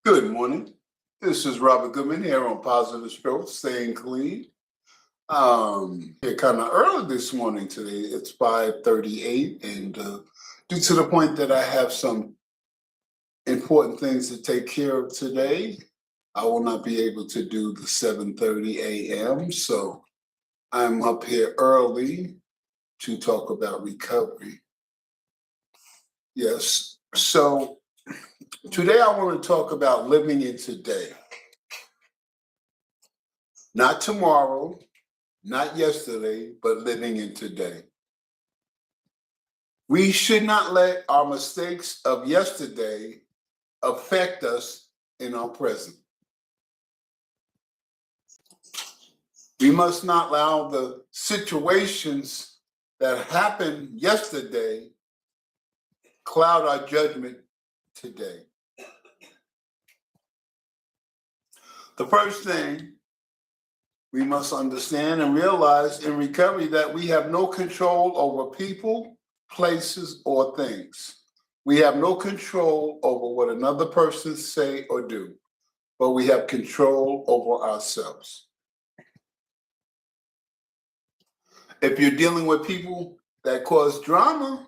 Good morning. This is Robert Goodman here on Positive Growth, staying clean. Here kind of early this morning today. It's 5:38, and due to the point that I have some important things to take care of today, I will not be able to do the 7:30 a.m. So I'm up here early to talk about recovery. Yes. So today I want to talk about living in today, not tomorrow, not yesterday, but living in today. We should not let our mistakes of yesterday affect us in our present. We must not allow the situations that happened yesterday cloud our judgment today. The first thing we must understand and realize in recovery that we have no control over people, places, or things. We have no control over what another person say or do, but we have control over ourselves. If you're dealing with people that cause drama,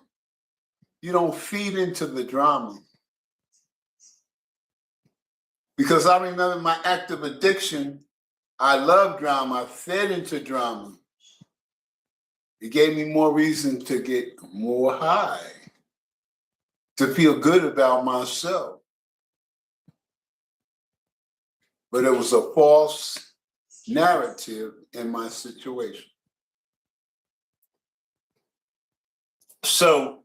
you don't feed into the drama. Because I remember my active addiction, I love drama, I fed into drama. It gave me more reason to get more high, to feel good about myself. But it was a false narrative in my situation. So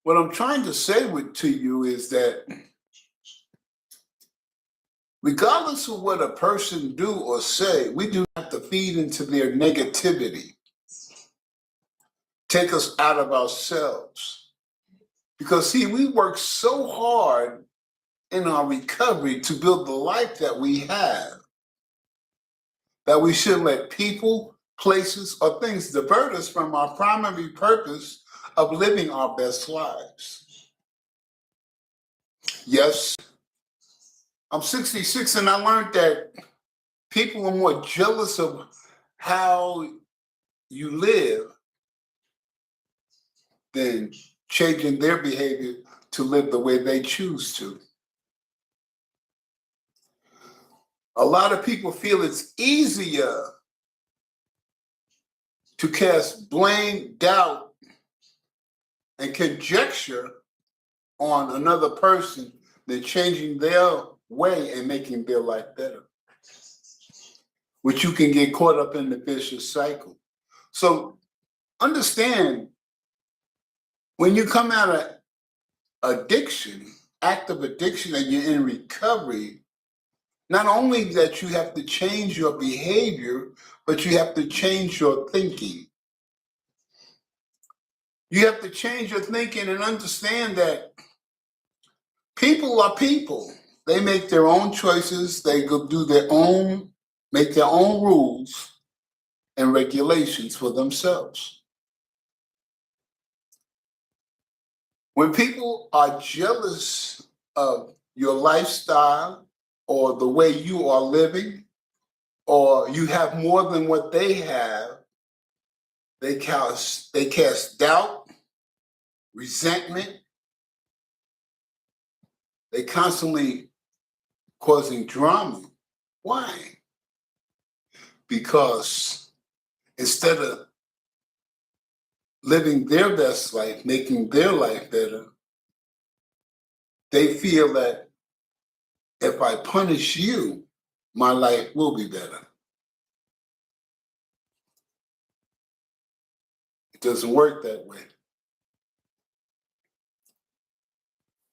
what I'm trying to say to you is that regardless of what a person do or say, we do not have to feed into their negativity, take us out of ourselves. Because see, we work so hard in our recovery to build the life that we have, that we shouldn't let people, places, or things divert us from our primary purpose of living our best lives. Yes, I'm 66 and I learned that people are more jealous of how you live than changing their behavior to live the way they choose to. A lot of people feel it's easier to cast blame, doubt, and conjecture on another person than changing their way and making their life better, which you can get caught up in the vicious cycle. So understand, when you come out of addiction, active addiction, and you're in recovery, not only that you have to change your behavior, but you have to change your thinking. You have to change your thinking and understand that people are people. They make their own choices. They go do their own, make their own rules and regulations for themselves. When people are jealous of your lifestyle or the way you are living, or you have more than what they have, they cast doubt, resentment. They constantly causing drama. Why? Because instead of living their best life, making their life better, they feel that if I punish you, my life will be better. It doesn't work that way.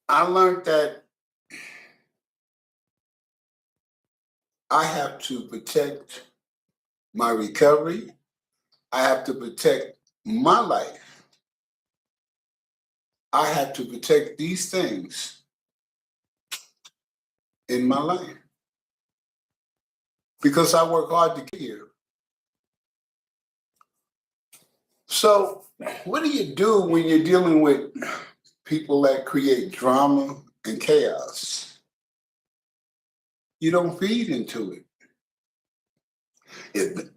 I learned that I have to protect my recovery. I have to protect my life. I have to protect these things in my life because I work hard to get here. So, what do you do when you're dealing with people that create drama and chaos? you don't feed into it. If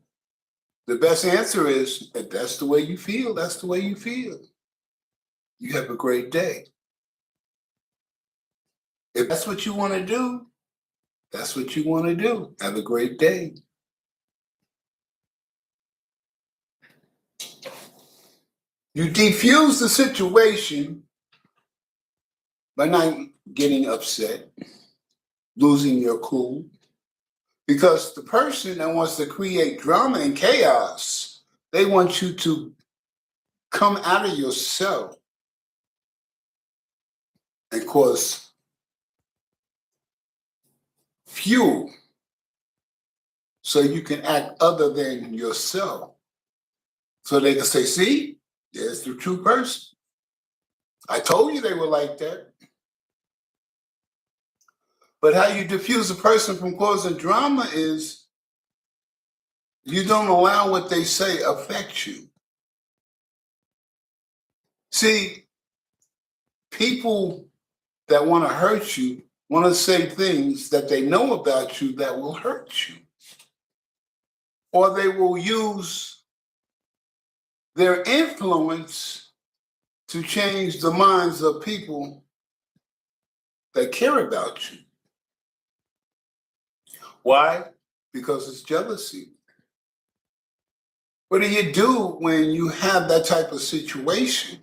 the best answer is, if that's the way you feel, that's the way you feel. You have a great day. If that's what you want to do, that's what you want to do. Have a great day. You defuse the situation by not getting upset, losing your cool. Because the person that wants to create drama and chaos, they want you to come out of yourself and cause fuel so you can act other than yourself. So they can say, see, there's the true person. I told you they were like that. But how you diffuse a person from causing drama is you don't allow what they say affect you. See, people that want to hurt you want to say things that they know about you that will hurt you. Or they will use their influence to change the minds of people that care about you. Why? Because it's jealousy. What do you do when you have that type of situation?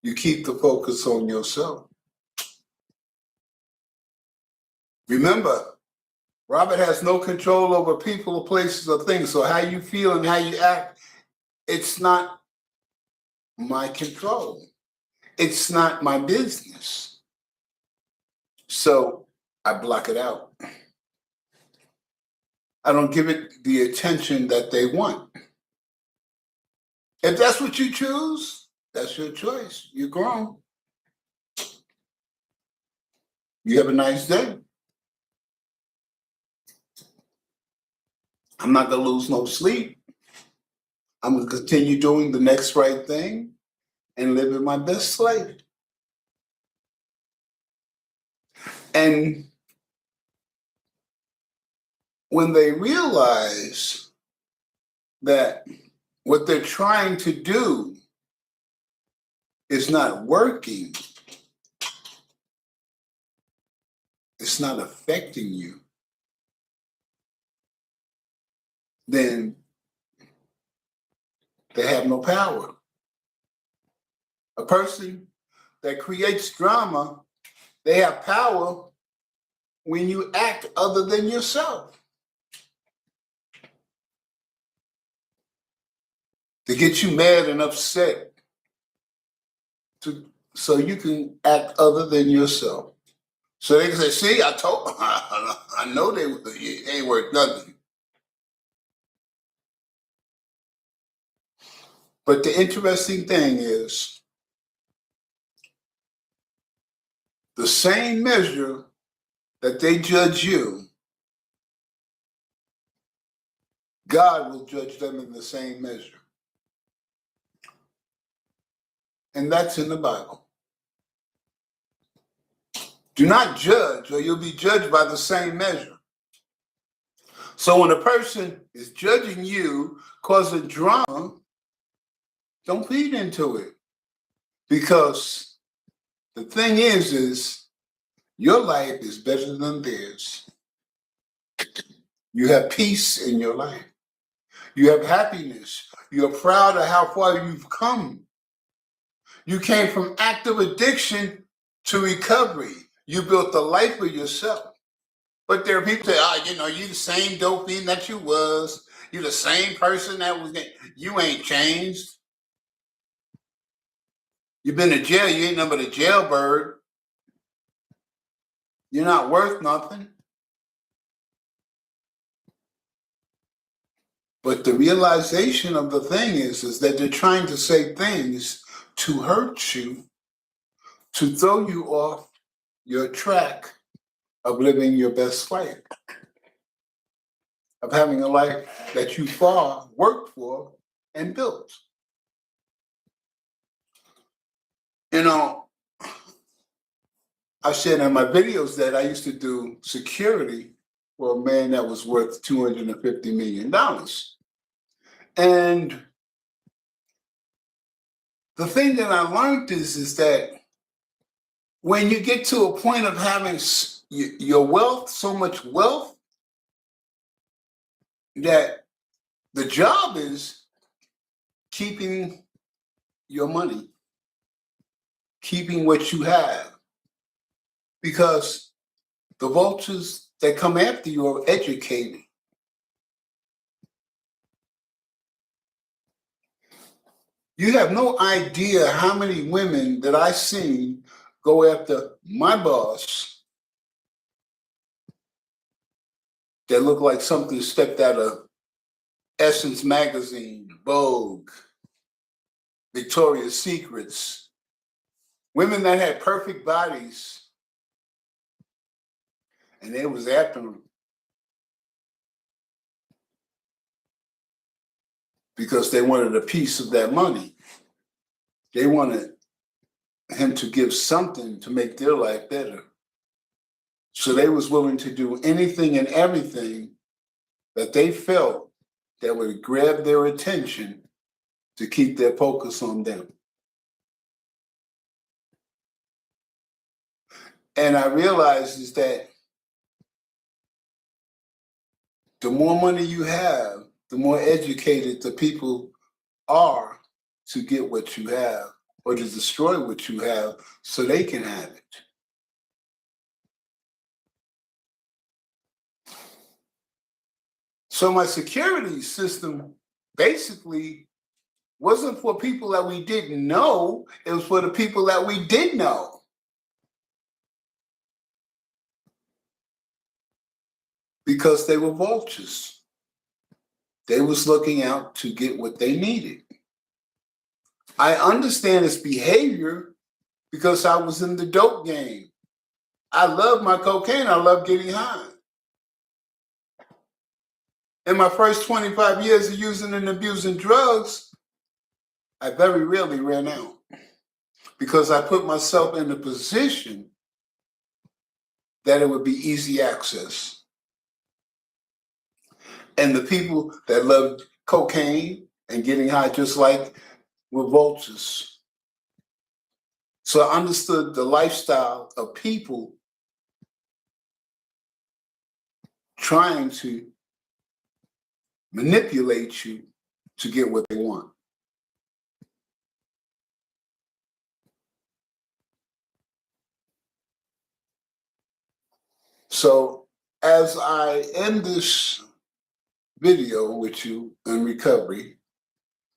You keep the focus on yourself. Remember, Robert has no control over people or places or things. So how you feel and how you act, it's not my control. It's not my business. So I block it out. I don't give it the attention that they want. If that's what you choose, that's your choice. You're grown. You have a nice day. I'm not going to lose no sleep. I'm going to continue doing the next right thing and living my best life. And when they realize that what they're trying to do is not working, it's not affecting you, then they have no power. A person that creates drama, they have power when you act other than yourself. To get you mad and upset, so you can act other than yourself. So they can say, see, I know they ain't worth nothing. But the interesting thing is, the same measure that they judge you, God will judge them in the same measure. And that's in the Bible. Do not judge, or you'll be judged by the same measure. So when a person is judging you, causing drama, don't feed into it. Because the thing is your life is better than theirs. You have peace in your life. You have happiness. You're proud of how far you've come. You came from active addiction to recovery. You built a life for yourself. But there are people that say, you the same dope fiend that you was. You the same person that was. You ain't changed. You've been to jail. You ain't nothing but a jailbird. You're not worth nothing. But the realization of the thing is that they're trying to say things to hurt you, to throw you off your track of living your best life, of having a life that you fought, worked for, and built. I shared in my videos that I used to do security for a man that was worth $250 million. And the thing that I learned is that when you get to a point of having your wealth, so much wealth, that the job is keeping your money, keeping what you have, because the vultures that come after you are educated. You have no idea how many women that I've seen go after my boss that look like something stepped out of Essence magazine, Vogue, Victoria's Secrets. Women that had perfect bodies, and they was after him because they wanted a piece of that money. They wanted him to give something to make their life better. So they was willing to do anything and everything that they felt that would grab their attention to keep their focus on them. And I realized is that the more money you have, the more educated the people are to get what you have or to destroy what you have so they can have it. So my security system basically wasn't for people that we didn't know, it was for the people that we did know. Because they were vultures. They was looking out to get what they needed. I understand its behavior because I was in the dope game. I love my cocaine. I love getting high. In my first 25 years of using and abusing drugs, I very rarely ran out because I put myself in a position that it would be easy access. And the people that loved cocaine and getting high just like were vultures. So I understood the lifestyle of people trying to manipulate you to get what they want. So as I end this video with you in recovery,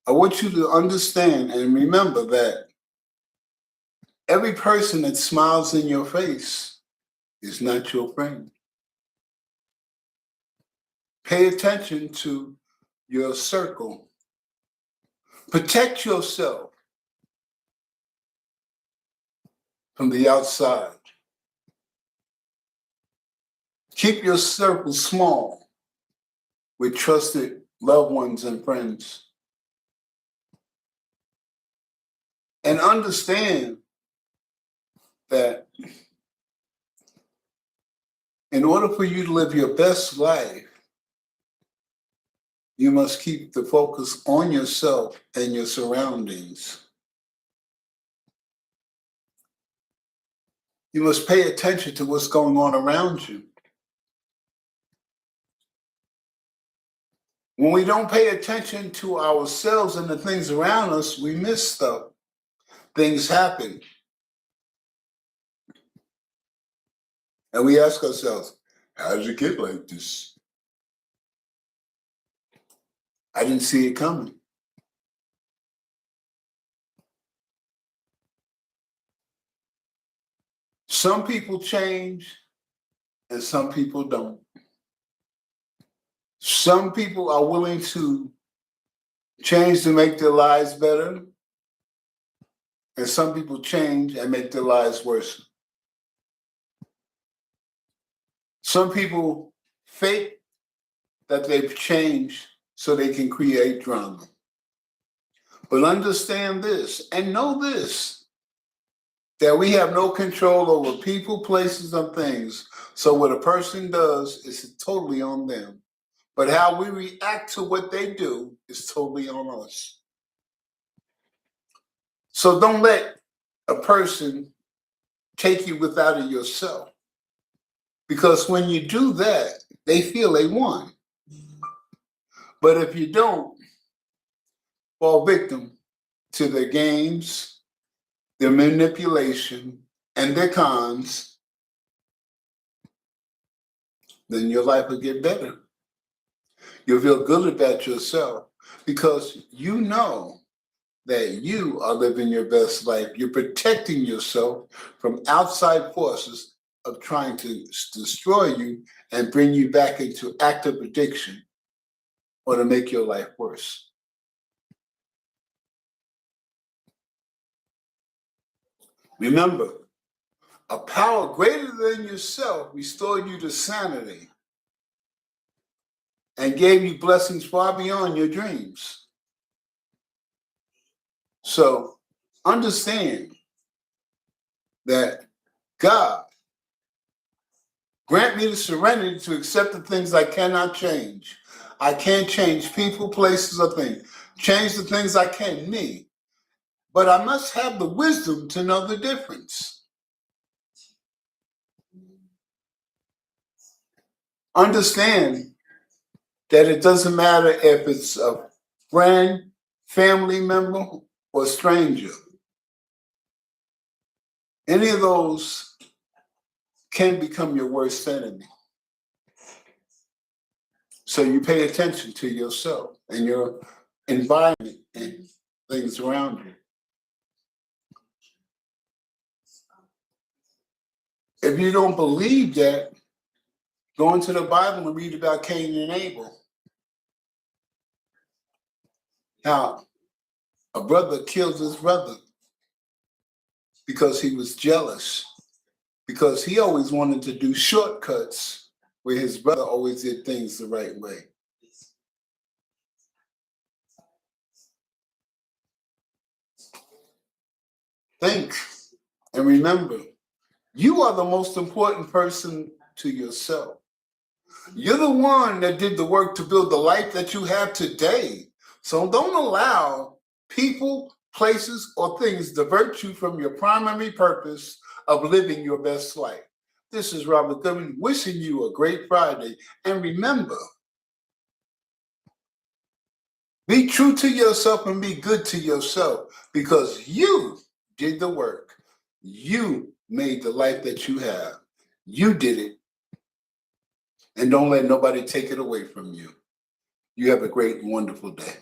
I want you to understand and remember that every person that smiles in your face is not your friend. Pay attention to your circle. Protect yourself from the outside. Keep your circle small with trusted loved ones and friends. And understand that in order for you to live your best life, you must keep the focus on yourself and your surroundings. You must pay attention to what's going on around you. When we don't pay attention to ourselves and the things around us, we miss stuff. Things happen. And we ask ourselves, how did it get like this? I didn't see it coming. Some people change and some people don't. Some people are willing to change to make their lives better, and some people change and make their lives worse. Some people fake that they've changed so they can create drama. But understand this and know this. that we have no control over people, places, and things. So what a person does is totally on them. But how we react to what they do is totally on us. So don't let a person take you without it yourself. Because when you do that, they feel they won. But if you don't, fall victim to their games, their manipulation, and their cons, then your life will get better. You'll feel good about yourself because you know that you are living your best life. You're protecting yourself from outside forces of trying to destroy you and bring you back into active addiction or to make your life worse. Remember, a power greater than yourself restored you to sanity and gave you blessings far beyond your dreams. So understand that God grant me the serenity to accept the things I cannot change. I can't change people, places, or things. Change the things I can, me. But I must have the wisdom to know the difference. Understand that it doesn't matter if it's a friend, family member, or stranger. Any of those can become your worst enemy. So you pay attention to yourself and your environment and things around you. If you don't believe that, go into the Bible and read about Cain and Abel. How a brother killed his brother because he was jealous, because he always wanted to do shortcuts where his brother always did things the right way. Think and remember, you are the most important person to yourself. You're the one that did the work to build the life that you have today. So don't allow people, places, or things divert you from your primary purpose of living your best life. This is Robert Goodman wishing you a great Friday. And remember, be true to yourself and be good to yourself because you did the work. You made the life that you have. You did it. And don't let nobody take it away from you. You have a great and wonderful day.